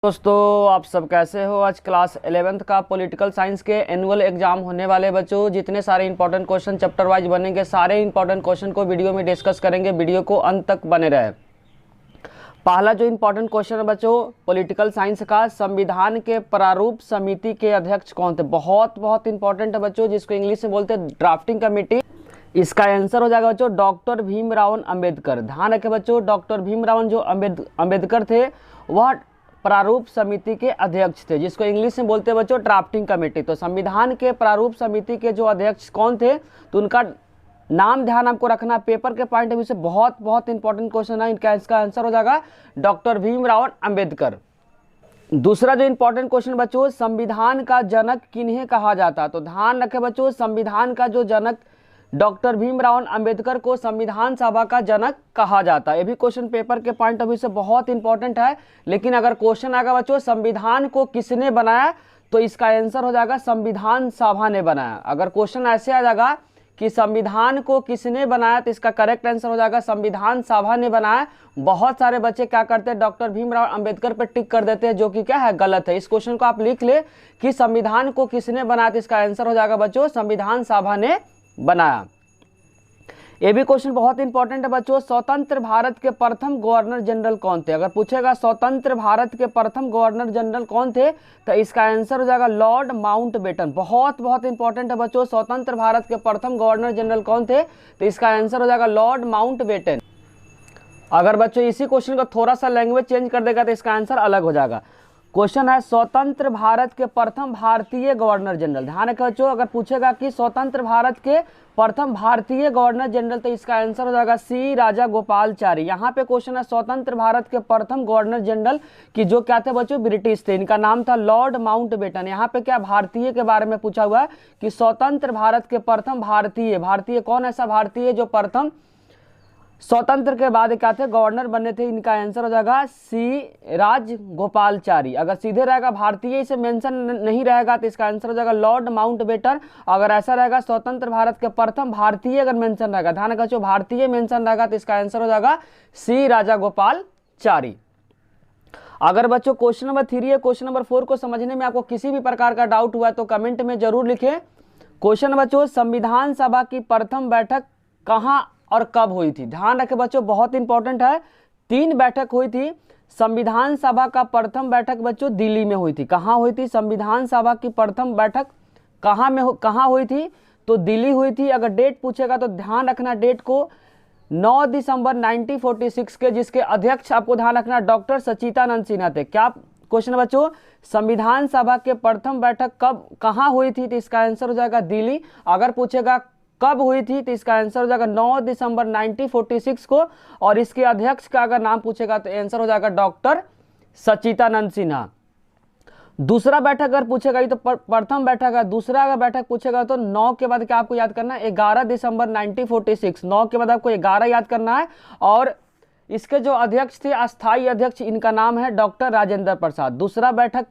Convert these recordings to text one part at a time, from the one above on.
दोस्तों आप सब कैसे हो। आज क्लास 11th का पॉलिटिकल साइंस के एनुअल एग्जाम होने वाले बच्चों, जितने सारे इंपॉर्टेंट क्वेश्चन चैप्टर वाइज बनेंगे सारे इंपॉर्टेंट क्वेश्चन को वीडियो में डिस्कस करेंगे। वीडियो को अंत तक बने रहे। पहला जो इंपॉर्टेंट क्वेश्चन है बच्चों पॉलिटिकल साइंस का, संविधान के प्रारूप समिति के अध्यक्ष कौन थे। बहुत इंपॉर्टेंट है बच्चों, जिसको इंग्लिश में बोलते हैं ड्राफ्टिंग कमेटी। इसका आंसर हो जाएगा बच्चों डॉक्टर भीमराव अंबेडकर। ध्यान रखें बच्चों, डॉक्टर भीमराव जो अंबेडकर थे वह प्रारूप समिति के अध्यक्ष थे, जिसको इंग्लिश में बोलते हैं बच्चों ड्राफ्टिंग कमेटी। तो संविधान के प्रारूप समिति के जो अध्यक्ष कौन थे, तो उनका नाम ध्यान आपको रखना। पेपर के पॉइंट ऑफ व्यू से बहुत इंपॉर्टेंट क्वेश्चन है। इसका आंसर हो जाएगा डॉक्टर भीमराव अंबेडकर। दूसरा जो इंपॉर्टेंट क्वेश्चन बच्चों, संविधान का जनक किन्हें कहा जाता। तो ध्यान रखें बच्चों, संविधान का जो जनक डॉक्टर भीमराव अंबेडकर को संविधान सभा का जनक कहा जाता है। ये भी क्वेश्चन पेपर के पॉइंट ऑफ व्यू से बहुत इंपॉर्टेंट है। लेकिन अगर क्वेश्चन आएगा बच्चों संविधान को किसने बनाया, तो इसका आंसर हो जाएगा संविधान सभा ने बनाया। अगर क्वेश्चन ऐसे आ जाएगा कि संविधान को किसने बनाया, तो इसका करेक्ट आंसर हो जाएगा संविधान सभा ने बनाया। बहुत सारे बच्चे क्या करते हैं, डॉक्टर भीमराव अंबेडकर पर टिक कर देते हैं, जो कि क्या है, गलत है। इस क्वेश्चन को आप लिख ले कि संविधान को किसने बनाया, तो इसका आंसर हो जाएगा बच्चों संविधान सभा ने बनाया। ये भी क्वेश्चन बहुत इंपॉर्टेंट है बच्चों, स्वतंत्र भारत के प्रथम गवर्नर जनरल कौन थे। अगर पूछेगा स्वतंत्र भारत के प्रथम गवर्नर जनरल कौन थे, तो इसका आंसर हो जाएगा लॉर्ड माउंटबेटन। बहुत इंपॉर्टेंट है बच्चों, स्वतंत्र भारत के प्रथम गवर्नर जनरल कौन थे, तो इसका आंसर हो जाएगा लॉर्ड माउंटबेटन। अगर बच्चों इसी क्वेश्चन को थोड़ा सा लैंग्वेज चेंज कर देगा तो इसका आंसर अलग हो जाएगा। क्वेश्चन है स्वतंत्र भारत के प्रथम भारतीय गवर्नर जनरल। ध्यान रखें बच्चों, अगर पूछेगा कि स्वतंत्र भारत के प्रथम भारतीय गवर्नर जनरल, तो इसका आंसर हो जाएगा सी राजागोपालाचारी। यहाँ पे क्वेश्चन है स्वतंत्र भारत के प्रथम गवर्नर जनरल की जो क्या थे बच्चों, ब्रिटिश थे। इनका नाम था लॉर्ड माउंटबेटन। यहाँ पे क्या भारतीय के बारे में पूछा हुआ है कि स्वतंत्र भारत के प्रथम भारतीय कौन ऐसा भारतीय जो प्रथम स्वतंत्र के बाद क्या थे, गवर्नर बने थे। इनका आंसर हो जाएगा सी राजगोपालाचारी। अगर सीधे रहेगा भारतीय से मेंशन नहीं रहेगा तो इसका आंसर हो जाएगा लॉर्ड माउंटबेटन। अगर ऐसा रहेगा स्वतंत्र भारत के प्रथम भारतीय अगर मेंशन रहेगा, ध्यान रखा जो भारतीय मेंशन रहेगा, तो इसका आंसर हो जाएगा सी राजागोपालाचारी। अगर बच्चों क्वेश्चन नंबर 3 है, क्वेश्चन नंबर 4 को समझने में आपको किसी भी प्रकार का डाउट हुआ तो कमेंट में जरूर लिखें। क्वेश्चन बच्चों, संविधान सभा की प्रथम बैठक कहाँ और कब हुई थी। ध्यान रखें बच्चों, बहुत इंपॉर्टेंट है। 3 बैठक हुई थी। संविधान सभा का प्रथम बैठक बच्चों दिल्ली में हुई थी। कहाँ हुई थी संविधान सभा की प्रथम बैठक, कहाँ हुई थी, तो दिल्ली हुई थी। अगर डेट पूछेगा तो ध्यान रखना डेट को 9 दिसंबर 1946 के, जिसके अध्यक्ष आपको ध्यान रखना डॉक्टर सच्चिदानंद सिन्हा थे। क्या क्वेश्चन बच्चों, संविधान सभा के प्रथम बैठक कहाँ हुई थी, तो इसका आंसर हो जाएगा दिल्ली। अगर पूछेगा कब हुई थी, तो इसका आंसर हो जाएगा 9 दिसंबर 1946 को। और इसके अध्यक्ष का अगर नाम पूछेगा तो आंसर हो जाएगा डॉक्टर सच्चिदानंद सिन्हा। दूसरा बैठक अगर पूछेगा, ये तो प्रथम बैठक है। दूसरा अगर बैठक पूछेगा तो 9 के बाद क्या आपको याद करना है, 11 दिसंबर 1946। 9 के बाद आपको 11 याद करना है। और इसके जो अध्यक्ष थे, अस्थायी अध्यक्ष, इनका नाम है डॉक्टर राजेंद्र प्रसाद। दूसरा बैठक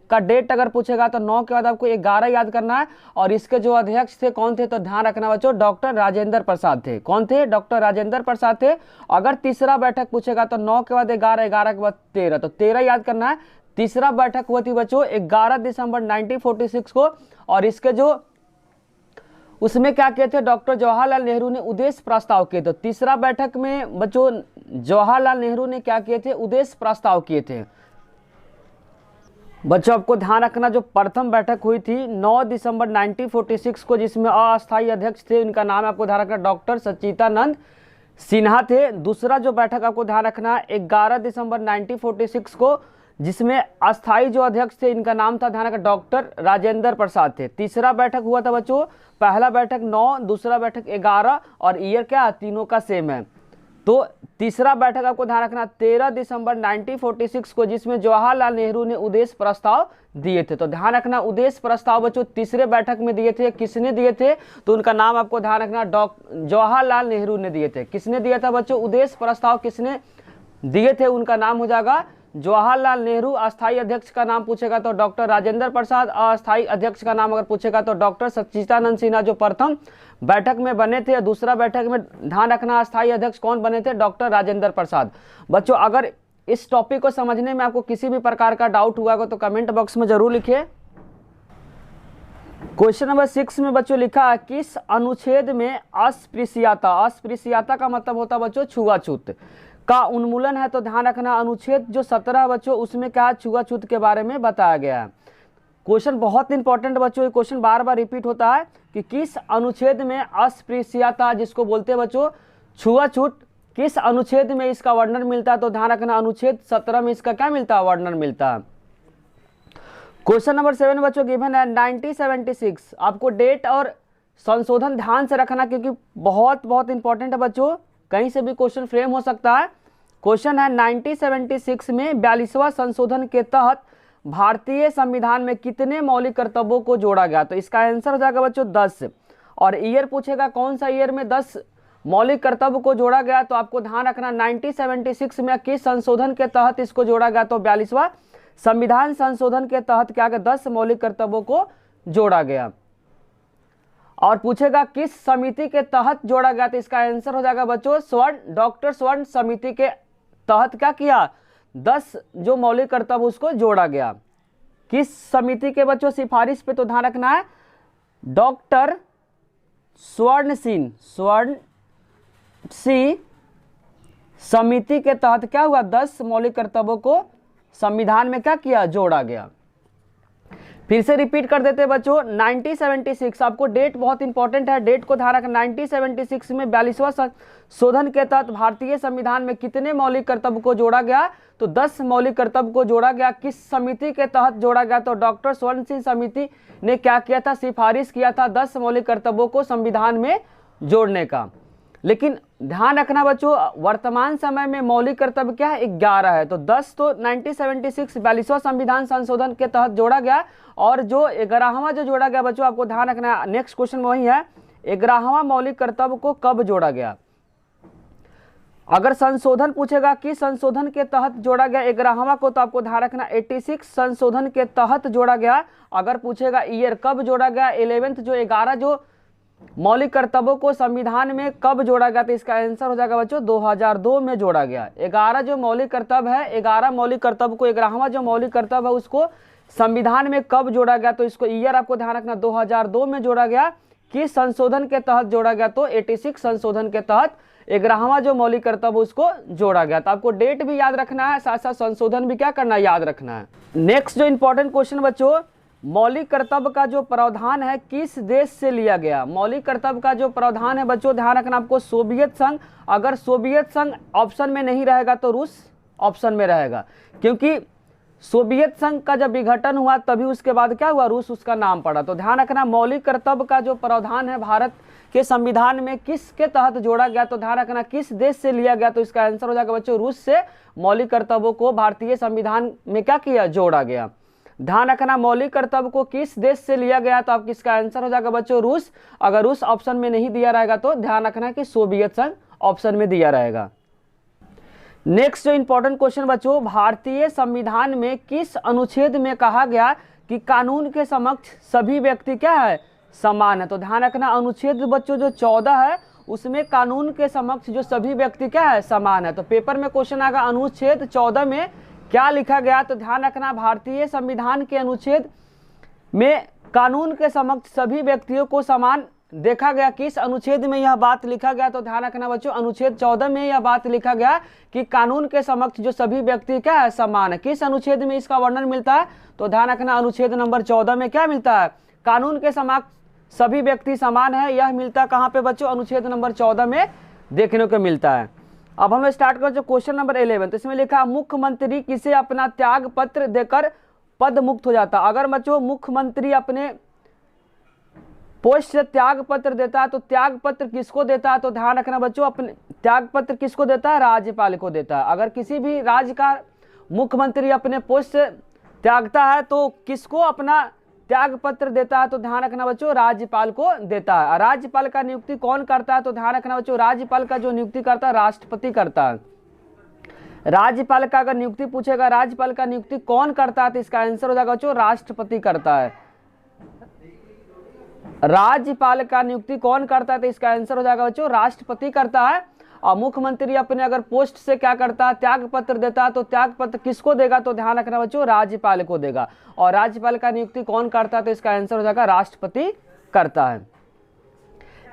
का डेट अगर पूछेगा तो 9 के बाद आपको 11 याद करना है। और इसके जो अध्यक्ष थे कौन थे, तो ध्यान रखना बच्चों डॉक्टर राजेंद्र प्रसाद थे। कौन थे, डॉक्टर राजेंद्र प्रसाद थे। अगर तीसरा बैठक पूछेगा तो 9 के बाद 11, 11 के बाद 13, तो 13 याद करना है। तीसरा बैठक हुई थी बच्चों 11 दिसंबर 1946 को। और इसके जो उसमें क्या किए थे, डॉक्टर जवाहरलाल नेहरू ने उद्देश्य प्रस्ताव किए थे। तीसरा बैठक में बच्चों जवाहरलाल नेहरू ने क्या किए थे, उद्देश्य प्रस्ताव किए थे। बच्चों आपको ध्यान रखना जो प्रथम बैठक हुई थी 9 दिसंबर 1946 को, जिसमें अस्थायी अध्यक्ष थे, इनका नाम आपको ध्यान रखना डॉक्टर सच्चिदानंद सिन्हा थे। दूसरा जो बैठक आपको ध्यान रखना 11 दिसंबर 1946 को, जिसमें अस्थायी जो अध्यक्ष थे इनका नाम था ध्यान रखना डॉक्टर राजेंद्र प्रसाद थे। तीसरा बैठक हुआ था बच्चों, पहला बैठक 9, दूसरा बैठक 11 और ईयर क्या तीनों का सेम है। तो तीसरा बैठक आपको ध्यान रखना 13 दिसंबर 1946 को, जिसमें जवाहरलाल नेहरू ने उद्देश्य प्रस्ताव दिए थे। तो ध्यान रखना उद्देश्य प्रस्ताव बच्चों तीसरे बैठक में दिए थे। किसने दिए थे, तो उनका नाम आपको ध्यान रखना जवाहरलाल नेहरू ने दिए थे। किसने दिया था बच्चों उद्देश्य प्रस्ताव, किसने दिए थे, उनका नाम हो जाएगा जवाहरलाल नेहरू। अस्थायी अध्यक्ष का नाम पूछेगा तो डॉक्टर राजेंद्र प्रसाद। अस्थायी अध्यक्ष का नाम अगर पूछेगा तो डॉक्टर सच्चिदानंद सिन्हा, जो प्रथम बैठक में बने थे। दूसरा बैठक में ध्यान रखना अस्थायी अध्यक्ष कौन बने थे, डॉक्टर राजेंद्र प्रसाद। बच्चों अगर इस टॉपिक को समझने में आपको किसी भी प्रकार का डाउट हुआ हो तो कमेंट बॉक्स में जरूर लिखिए। क्वेश्चन नंबर 6 में बच्चों लिखा है किस अनुच्छेद में अस्पृश्यता, अस्पृश्यता का मतलब होता है बच्चों छुआछूत का उन्मूलन है। तो ध्यान रखना अनुच्छेद जो 17 बच्चों उसमें क्या छुआछूत के बारे में बताया गया है। क्वेश्चन बहुत इंपॉर्टेंट बच्चों, ये क्वेश्चन बार बार रिपीट होता है कि किस अनुच्छेद में अस्पृश्यता जिसको बोलते हैं बच्चों छुआछूत, किस अनुच्छेद में इसका वर्णन मिलता है। तो ध्यान रखना अनुच्छेद 17 में इसका क्या मिलता है, वर्णन मिलता है। क्वेश्चन नंबर 7 बच्चों गिवन है 1976। आपको डेट और संशोधन ध्यान से रखना क्योंकि बहुत इंपॉर्टेंट है बच्चों, कहीं से भी क्वेश्चन फ्रेम हो सकता है। क्वेश्चन है 1976 में 42वां संशोधन के तहत भारतीय संविधान में कितने मौलिक कर्तव्यों को जोड़ा गया। तो इसका आंसर हो जाएगा बच्चों 10। और ईयर पूछेगा कौन सा ईयर में 10 मौलिक कर्तव्य को जोड़ा गया। तो आपको ध्यान रखना 1976 में किस संशोधन के तहत इसको जोड़ा गया। तो 42वां संविधान संशोधन के तहत क्या गया 10 मौलिक कर्तव्यों को जोड़ा गया। और पूछेगा किस समिति के तहत जोड़ा गया। तो इसका आंसर हो जाएगा बच्चों स्वर्ण, डॉक्टर स्वर्ण समिति के तहत क्या किया 10 जो मौलिक कर्तव्य उसको जोड़ा गया। किस समिति के बच्चों सिफारिश पे। तो ध्यान रखना है डॉक्टर स्वर्ण सिंह समिति के तहत क्या हुआ 10 मौलिक कर्तव्यों को संविधान में क्या किया, जोड़ा गया। फिर से रिपीट कर देते बच्चों 1976, आपको डेट बहुत इंपॉर्टेंट है, डेट को ध्यान रखना। 1976 में 42वां संशोधन के तहत भारतीय संविधान में कितने मौलिक कर्तव्य को जोड़ा गया। तो 10 मौलिक कर्तव्य को जोड़ा गया। किस समिति के तहत जोड़ा गया। तो डॉक्टर स्वर्ण सिंह समिति ने क्या किया था, सिफारिश किया था 10 मौलिक कर्तव्यों को संविधान में जोड़ने का। लेकिन ध्यान रखना बच्चों वर्तमान समय में मौलिक कर्तव्य क्या है 11 है। तो 10 तो 1976 42वां संविधान संशोधन के तहत जोड़ा गया और जो 11वां जो जोड़ा गया बच्चों आपको ध्यान रखना नेक्स्ट क्वेश्चन में वही है 11वां मौलिक कर्तव्य को कब जोड़ा गया। अगर संशोधन पूछेगा कि संशोधन के तहत जोड़ा गया 11वां को, तो आपको ध्यान रखना 86 संशोधन के तहत जोड़ा गया। अगर पूछेगा ईयर कब जोड़ा गया 11th जो 11 जो मौलिक कर्तव्यों को संविधान में कब जोड़ा गया। तो इसका आंसर हो जाएगा बच्चों 2002 में जोड़ा गया। 11 जो मौलिक कर्तव्य है 11 मौलिक कर्तव्य को 11वां जो मौलिक कर्तव्य है उसको संविधान में कब जोड़ा गया। तो इसको ईयर आपको ध्यान रखना 2002 में जोड़ा गया। किस संशोधन के तहत जोड़ा गया। तो 86 संशोधन के तहत 11वां जो मौलिक कर्तव्य उसको जोड़ा गया। तो आपको डेट भी याद रखना है, साथ साथ संशोधन भी क्या करना है, याद रखना है। नेक्स्ट जो इंपॉर्टेंट क्वेश्चन बच्चों मौलिक कर्तव्य का जो प्रावधान है किस देश से लिया गया। मौलिक कर्तव्य का जो प्रावधान है बच्चों ध्यान रखना आपको सोवियत संघ। अगर सोवियत संघ ऑप्शन में नहीं रहेगा तो रूस ऑप्शन में रहेगा, क्योंकि सोवियत संघ का जब विघटन हुआ तभी उसके बाद क्या हुआ, रूस उसका नाम पड़ा। तो ध्यान रखना मौलिक कर्तव्य का जो प्रावधान है भारत के संविधान में किसके तहत जोड़ा गया। तो ध्यान रखना किस देश से लिया गया। तो इसका आंसर हो जाएगा बच्चों रूस से मौलिक कर्तव्यों को भारतीय संविधान में क्या किया, जोड़ा गया। ध्यान रखना मौलिक कर्तव्य को किस देश से लिया गया। तो आपका इसका आंसर हो जाएगा बच्चों रूस। अगर रूस ऑप्शन में नहीं दिया रहेगा तो ध्यान रखना कि सोवियत संघ ऑप्शन में दिया रहेगा। नेक्स्ट जो इंपॉर्टेंट क्वेश्चन बच्चों भारतीय संविधान में किस अनुच्छेद में कहा गया कि कानून के समक्ष सभी व्यक्ति क्या है, समान है। तो ध्यान रखना अनुच्छेद बच्चों जो 14 है उसमें कानून के समक्ष जो सभी व्यक्ति क्या है, समान है। तो पेपर में क्वेश्चन आएगा अनुच्छेद 14 में क्या लिखा गया। तो ध्यान रखना भारतीय संविधान के अनुच्छेद में कानून के समक्ष सभी व्यक्तियों को समान देखा गया। किस अनुच्छेद में यह बात लिखा गया। तो ध्यान रखना बच्चों अनुच्छेद 14 में यह बात लिखा गया कि कानून के समक्ष जो सभी व्यक्ति क्या है, समान है। किस अनुच्छेद में इसका वर्णन मिलता है। तो ध्यान रखना अनुच्छेद नंबर 14 में क्या मिलता है, कानून के समक्ष सभी व्यक्ति समान है। यह मिलता कहाँ पे बच्चों, अनुच्छेद नंबर 14 में देखने को मिलता है। अब हम लोग स्टार्ट कर जो क्वेश्चन नंबर 11। तो इसमें लिखा मुख्यमंत्री किसे अपना त्याग पत्र देकर पद मुक्त हो जाता। अगर बच्चों मुख्यमंत्री अपने पोस्ट से त्याग पत्र देता है तो त्याग पत्र किसको देता है। तो ध्यान रखना बच्चों अपने त्याग पत्र किसको देता है, राज्यपाल को देता है। अगर किसी भी राज्य का मुख्यमंत्री अपने पोस्ट से त्यागता है तो किसको अपना त्याग पत्र देता है। तो ध्यान रखना बच्चों राज्यपाल को देता है। राज्यपाल का नियुक्ति कौन करता है। तो ध्यान रखना बच्चों राज्यपाल का जो नियुक्ति करता है राष्ट्रपति करता है। राज्यपाल का अगर नियुक्ति पूछेगा राज्यपाल का नियुक्ति कौन करता है। तो इसका आंसर हो जाएगा बच्चों राष्ट्रपति करता है। राज्यपाल का नियुक्ति कौन करता है। तो इसका आंसर हो जाएगा बच्चों राष्ट्रपति करता है। और मुख्यमंत्री अपने अगर पोस्ट से क्या करता है, त्याग पत्र देता है, तो त्याग पत्र किसको देगा, तो ध्यान रखना बच्चों राज्यपाल को देगा। और राज्यपाल का नियुक्ति कौन करता है, तो इसका आंसर हो जाएगा राष्ट्रपति करता है।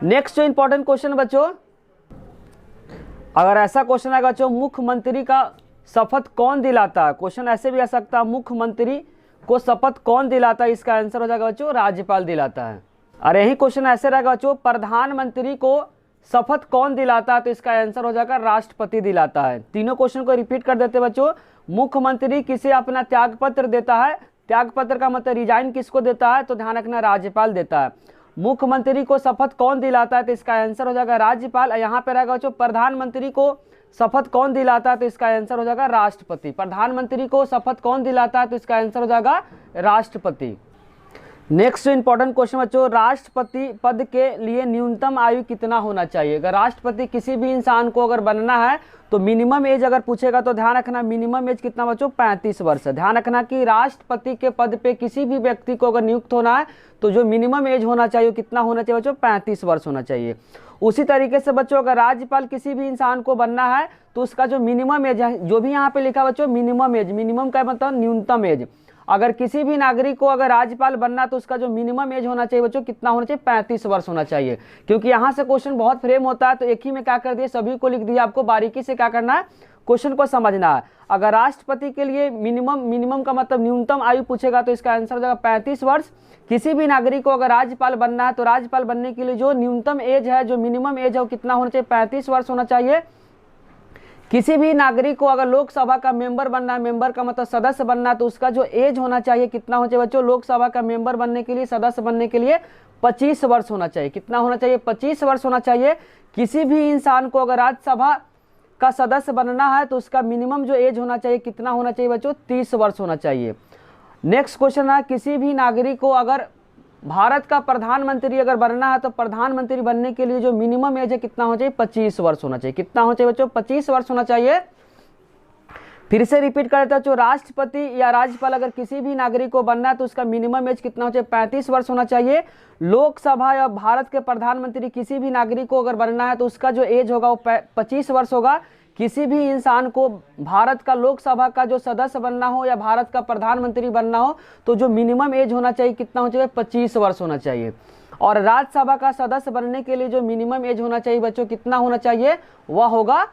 नेक्स्ट जो इंपॉर्टेंट क्वेश्चन बच्चों, अगर ऐसा क्वेश्चन आएगा बच्चों, मुख्यमंत्री का शपथ कौन दिलाता है, क्वेश्चन ऐसे भी आ सकता है, मुख्यमंत्री को शपथ कौन दिलाता है, इसका आंसर हो जाएगा बच्चों राज्यपाल दिलाता है। और यही क्वेश्चन ऐसे रहेगा बच्चों, प्रधानमंत्री को शपथ कौन दिलाता है, तो इसका आंसर हो जाएगा राष्ट्रपति दिलाता है। तीनों क्वेश्चन को रिपीट कर देते बच्चों, मुख्यमंत्री किसे अपना त्याग पत्र देता है, त्याग पत्र का मतलब रिजाइन किसको देता है, तो ध्यान रखना राज्यपाल देता है। मुख्यमंत्री को शपथ कौन दिलाता है, तो इसका आंसर हो जाएगा राज्यपाल। यहाँ पे रहेगा बच्चों, प्रधानमंत्री को शपथ कौन दिलाता है, तो इसका आंसर हो जाएगा राष्ट्रपति। प्रधानमंत्री को शपथ कौन दिलाता है, तो इसका आंसर हो जाएगा राष्ट्रपति। नेक्स्ट इंपॉर्टेंट क्वेश्चन बच्चों, राष्ट्रपति पद के लिए न्यूनतम आयु कितना होना चाहिए। अगर राष्ट्रपति किसी भी इंसान को अगर बनना है तो मिनिमम एज अगर पूछेगा तो ध्यान रखना मिनिमम एज कितना बच्चों, 35 वर्ष है। ध्यान रखना कि राष्ट्रपति के पद पे किसी भी व्यक्ति को अगर नियुक्त होना है तो जो मिनिमम एज होना चाहिए कितना होना चाहिए बच्चों, 35 वर्ष होना चाहिए। उसी तरीके से बच्चों अगर राज्यपाल किसी भी इंसान को बनना है तो उसका जो मिनिमम एज है, जो भी यहाँ पे लिखा बच्चों मिनिमम एज, मिनिमम का मतलब न्यूनतम एज, अगर किसी भी नागरिक को अगर राज्यपाल बनना तो उसका जो मिनिमम एज होना चाहिए बच्चों कितना होना चाहिए, 35 वर्ष होना चाहिए। क्योंकि यहाँ से क्वेश्चन बहुत फ्रेम होता है तो एक ही में क्या कर दिया, सभी को लिख दिया। आपको बारीकी से क्या करना है, क्वेश्चन को समझना है। अगर राष्ट्रपति के लिए मिनिमम का मतलब न्यूनतम आयु पूछेगा तो इसका आंसर हो जाएगा 35 वर्ष। किसी भी नागरिक को अगर राज्यपाल बनना है तो राज्यपाल बनने के लिए जो न्यूनतम एज है, जो मिनिमम एज है वो कितना होना चाहिए, 35 वर्ष होना चाहिए। किसी भी नागरिक को अगर लोकसभा का मेंबर बनना है, मेंबर का मतलब सदस्य बनना है, तो उसका जो एज होना चाहिए कितना होना चाहिए बच्चों, लोकसभा का मेंबर बनने के लिए, सदस्य बनने के लिए 25 वर्ष होना चाहिए। कितना होना चाहिए, 25 वर्ष होना चाहिए। किसी भी इंसान को अगर राज्यसभा का सदस्य बनना है तो उसका मिनिमम जो एज होना चाहिए कितना होना चाहिए बच्चों, 30 वर्ष होना चाहिए। नेक्स्ट क्वेश्चन है, किसी भी नागरिक को अगर भारत का प्रधानमंत्री अगर बनना है तो प्रधानमंत्री बनने के लिए जो मिनिमम एज है कितना होना चाहिए, 25 वर्ष होना चाहिए। कितना होना चाहिए बच्चों, 25 वर्ष होना चाहिए। फिर से रिपीट कर देता हूं, जो राष्ट्रपति या राज्यपाल अगर किसी भी नागरिक को बनना है तो उसका मिनिमम एज कितना होना चाहिए, 35 वर्ष होना चाहिए। लोकसभा या भारत के प्रधानमंत्री किसी भी नागरिक को अगर बनना है तो उसका जो एज होगा वो 25 वर्ष होगा। किसी भी इंसान को भारत का लोकसभा का जो सदस्य बनना हो या भारत का प्रधानमंत्री बनना हो तो जो मिनिमम एज होना चाहिए कितना होना चाहिए, 25 वर्ष होना चाहिए। और राज्यसभा का सदस्य बनने के लिए जो मिनिमम एज होना चाहिए बच्चों कितना होना चाहिए, वह होगा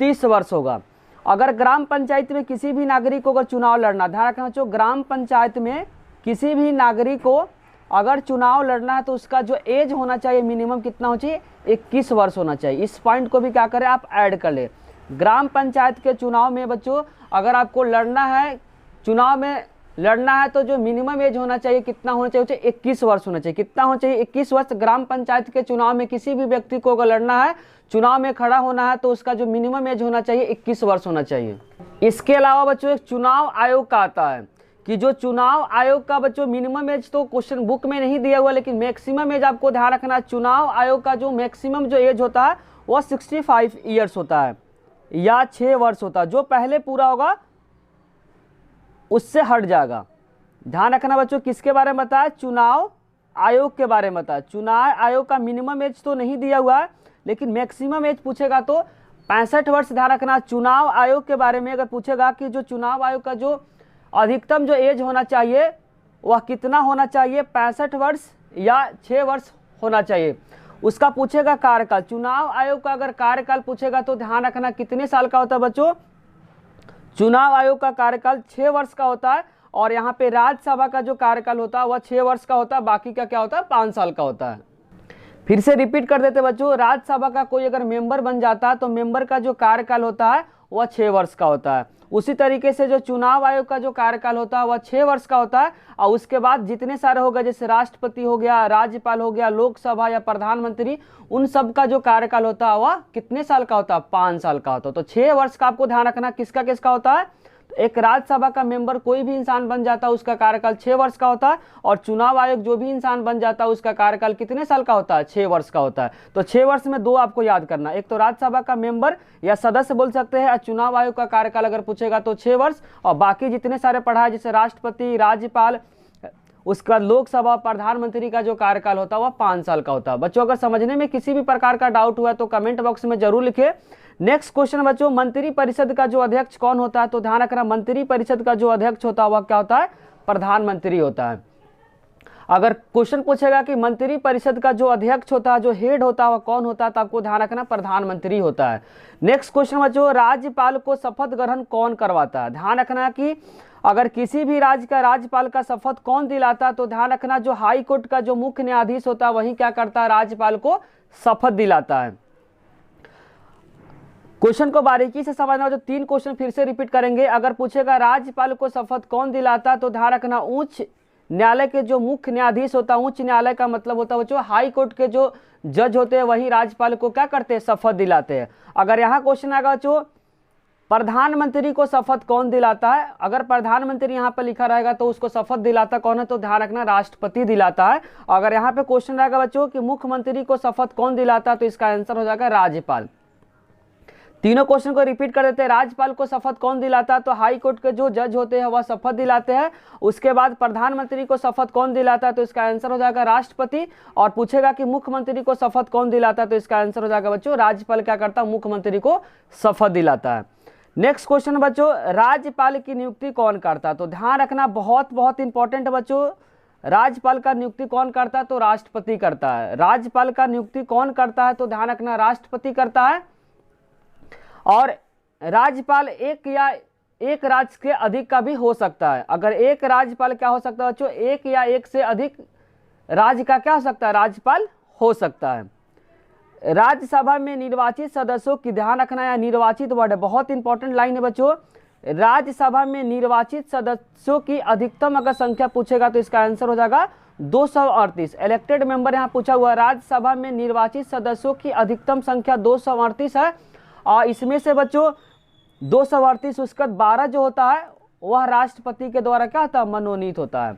30 वर्ष होगा। अगर ग्राम पंचायत में किसी भी नागरिक को अगर चुनाव लड़ना, ध्यान रखना बच्चों, ग्राम पंचायत में किसी भी नागरिक को अगर चुनाव लड़ना है तो उसका जो एज होना चाहिए मिनिमम कितना होना चाहिए, 21 वर्ष होना चाहिए। इस पॉइंट को भी क्या करें, आप ऐड कर ले। ग्राम पंचायत के चुनाव में बच्चों अगर आपको लड़ना है, चुनाव में लड़ना है तो जो मिनिमम एज होना चाहिए कितना होना चाहिए, 21 वर्ष होना चाहिए। कितना होना चाहिए, 21 वर्ष। ग्राम पंचायत के चुनाव में किसी भी व्यक्ति को अगर लड़ना है, चुनाव में खड़ा होना है तो उसका जो मिनिमम एज होना चाहिए 21 वर्ष होना चाहिए। इसके अलावा बच्चों एक चुनाव आयोग का आता है कि जो चुनाव आयोग का बच्चों मिनिमम एज तो क्वेश्चन बुक में नहीं दिया हुआ, लेकिन मैक्सिमम एज आपको ध्यान रखना, चुनाव आयोग का जो मैक्सिमम जो एज होता है वह 65 ईयर्स होता है या 6 वर्ष होता है। जो पहले पूरा होगा उससे हट जाएगा। ध्यान रखना बच्चों, किसके बारे में बताया, चुनाव आयोग के बारे में बताया। चुनाव आयोग का मिनिमम एज तो नहीं दिया हुआ है लेकिन मैक्सिमम एज पूछेगा तो 65 वर्ष। ध्यान रखना, चुनाव आयोग के बारे में अगर पूछेगा कि जो चुनाव आयोग का जो अधिकतम जो एज होना चाहिए वह कितना होना चाहिए, 65 वर्ष या 6 वर्ष होना चाहिए। उसका पूछेगा कार्यकाल, चुनाव आयोग का अगर कार्यकाल पूछेगा तो ध्यान रखना कितने साल का होता है बच्चों, चुनाव आयोग का कार्यकाल 6 वर्ष का होता है। और यहाँ पे राज्यसभा का जो कार्यकाल होता है वह 6 वर्ष का होता है, बाकी का क्या होता है, 5 साल का होता है। फिर से रिपीट कर देते बच्चों, राज्यसभा का कोई अगर मेंबर बन जाता है तो मेंबर का जो कार्यकाल होता है वह 6 वर्ष का होता है। उसी तरीके से जो चुनाव आयोग का जो कार्यकाल होता है वह 6 वर्ष का होता है। और उसके बाद जितने सारे हो गए, जैसे राष्ट्रपति हो गया, राज्यपाल हो गया, लोकसभा या प्रधानमंत्री, उन सब का जो कार्यकाल होता है वह कितने साल का होता है, 5 साल का होता है। तो 6 वर्ष का आपको ध्यान रखना किसका किसका होता है। तो एक राज्यसभा का मेंबर कोई भी इंसान बन जाता है उसका कार्यकाल 6 वर्ष का होता है। और चुनाव आयोग जो भी इंसान बन जाता है उसका कार्यकाल कितने साल का होता है, 6 वर्ष का होता है। तो 6 वर्ष में 2 आपको याद करना, एक तो राज्यसभा का मेंबर या सदस्य बोल सकते हैं, और चुनाव आयोग का कार्यकाल अगर पूछेगा तो 6 वर्ष। और बाकी जितने सारे पढ़ा है जैसे राष्ट्रपति, राज्यपाल, उसके बाद लोकसभा प्रधानमंत्री का जो कार्यकाल होता है वह 5 साल का होता है। बच्चों अगर समझने में किसी भी प्रकार का डाउट हुआ है तो कमेंट बॉक्स में जरूर लिखे। नेक्स्ट क्वेश्चन बच्चों, मंत्री परिषद का जो अध्यक्ष कौन होता है? तो ध्यान रखना, मंत्री परिषद का जो अध्यक्ष होता है वह क्या होता है? प्रधानमंत्री होता है। अगर क्वेश्चन पूछेगा कि मंत्री परिषद का जो अध्यक्ष होता है, जो हेड होता है वह कौन होता है? तो आपको ध्यान रखना प्रधानमंत्री होता है। नेक्स्ट क्वेश्चन बच्चों, राज्यपाल को शपथ ग्रहण कौन करवाता है? ध्यान रखना कि अगर किसी भी राज्य का राज्यपाल का शपथ कौन दिलाता है? तो ध्यान रखना जो हाई कोर्ट का जो मुख्य न्यायाधीश होता है वही क्या करता है? राज्यपाल को शपथ दिलाता है। क्वेश्चन को बारीकी से समझना, जो 3 क्वेश्चन फिर से रिपीट करेंगे। अगर पूछेगा राज्यपाल को शपथ कौन दिलाता है? तो ध्यान रखना उच्च न्यायालय के जो मुख्य न्यायाधीश होता है, उच्च न्यायालय का मतलब होता है बच्चों हाई कोर्ट के जो जज होते हैं वही राज्यपाल को क्या करते हैं? शपथ दिलाते हैं। अगर यहाँ क्वेश्चन आएगा बच्चों प्रधानमंत्री को शपथ कौन दिलाता है? अगर प्रधानमंत्री यहाँ पर लिखा रहेगा तो उसको शपथ दिलाता कौन है? तो ध्यान रखना राष्ट्रपति दिलाता है। अगर यहाँ पे क्वेश्चन रहेगा बच्चों कि मुख्यमंत्री को शपथ कौन दिलाता है? तो इसका आंसर हो जाएगा राज्यपाल। तीनों क्वेश्चन को रिपीट कर देते हैं। राज्यपाल को शपथ कौन दिलाता है? तो हाई कोर्ट के जो जज होते हैं वह शपथ दिलाते हैं। उसके बाद प्रधानमंत्री को शपथ कौन दिलाता है? तो इसका आंसर हो जाएगा राष्ट्रपति। और पूछेगा कि मुख्यमंत्री को शपथ कौन दिलाता है? तो इसका आंसर हो जाएगा बच्चों राज्यपाल क्या करता है? मुख्यमंत्री को शपथ दिलाता है। नेक्स्ट क्वेश्चन बच्चों, राज्यपाल की नियुक्ति कौन करता है? तो ध्यान रखना बहुत इंपॉर्टेंट बच्चों, राज्यपाल का नियुक्ति कौन करता है? तो राष्ट्रपति करता है। राज्यपाल का नियुक्ति कौन करता है? तो ध्यान रखना राष्ट्रपति करता है। और राज्यपाल एक या एक राज्य के अधिक का भी हो सकता है। अगर एक राज्यपाल क्या हो सकता है बच्चों? एक या एक से अधिक राज्य का क्या हो सकता है? राज्यपाल हो सकता है। राज्यसभा में निर्वाचित सदस्यों की, ध्यान रखना या निर्वाचित वर्ड है, बहुत इंपॉर्टेंट लाइन है बच्चों। राज्यसभा में निर्वाचित सदस्यों की अधिकतम अगर संख्या पूछेगा तो इसका आंसर हो जाएगा 238। इलेक्टेड मेंबर यहाँ पूछा हुआ। राज्यसभा में निर्वाचित सदस्यों की अधिकतम संख्या 238 है। और इसमें से बच्चों 238 उसके बाद 12 जो होता है वह राष्ट्रपति के द्वारा क्या होता है? मनोनीत होता है।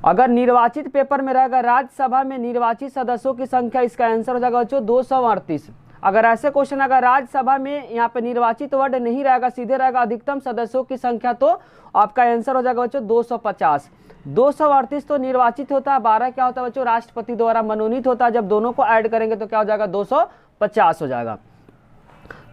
अगर निर्वाचित पेपर में रहेगा राज्यसभा में निर्वाचित सदस्यों की संख्या, इसका आंसर हो जाएगा बच्चों 238। अगर ऐसे क्वेश्चन अगर राज्यसभा में यहाँ पे निर्वाचित वर्ड नहीं रहेगा, सीधे रहेगा अधिकतम सदस्यों की संख्या, तो आपका आंसर हो जाएगा बच्चों 250। 238 तो निर्वाचित होता है, 12 क्या होता है बच्चों? राष्ट्रपति द्वारा मनोनीत होता है। जब दोनों को ऐड करेंगे तो क्या हो जाएगा? 250 हो जाएगा।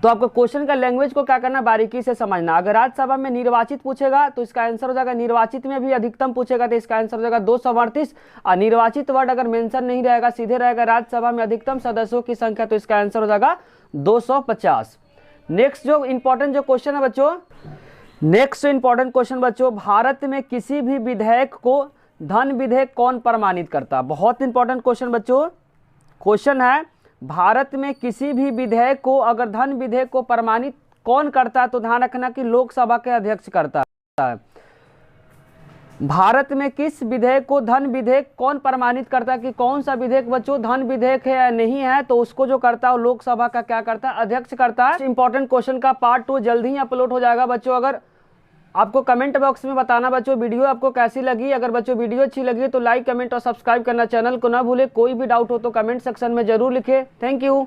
तो आपको क्वेश्चन का लैंग्वेज को क्या करना? बारीकी से समझना। अगर राज्यसभा में निर्वाचित पूछेगा तो इसका आंसर हो जाएगा, निर्वाचित में भी अधिकतम पूछेगा तो इसका आंसर हो जाएगा 238। और निर्वाचित वर्ड अगर मेंशन नहीं रहेगा, सीधे रहेगा राज्यसभा में अधिकतम सदस्यों की संख्या, तो इसका आंसर हो जाएगा 250। नेक्स्ट जो इंपॉर्टेंट जो क्वेश्चन है बच्चों, नेक्स्ट इंपॉर्टेंट क्वेश्चन बच्चों, भारत में किसी भी विधेयक को धन विधेयक कौन प्रमाणित करता है? बहुत इंपॉर्टेंट क्वेश्चन बच्चों। क्वेश्चन है भारत में किसी भी विधेयक को अगर धन विधेयक को प्रमाणित कौन करता है? तो ध्यान रखना कि लोकसभा के अध्यक्ष करता है। भारत में किस विधेयक को धन विधेयक कौन प्रमाणित करता है? कि कौन सा विधेयक बच्चों धन विधेयक है या नहीं है? तो उसको जो करता है लोकसभा का क्या करता है? अध्यक्ष करता है। इंपॉर्टेंट क्वेश्चन का पार्ट 2 जल्दी ही अपलोड हो जाएगा बच्चों। अगर आपको कमेंट बॉक्स में बताना बच्चों वीडियो आपको कैसी लगी। अगर बच्चों वीडियो अच्छी लगी तो लाइक, कमेंट और सब्सक्राइब करना चैनल को ना भूले। कोई भी डाउट हो तो कमेंट सेक्शन में जरूर लिखे। Thank you.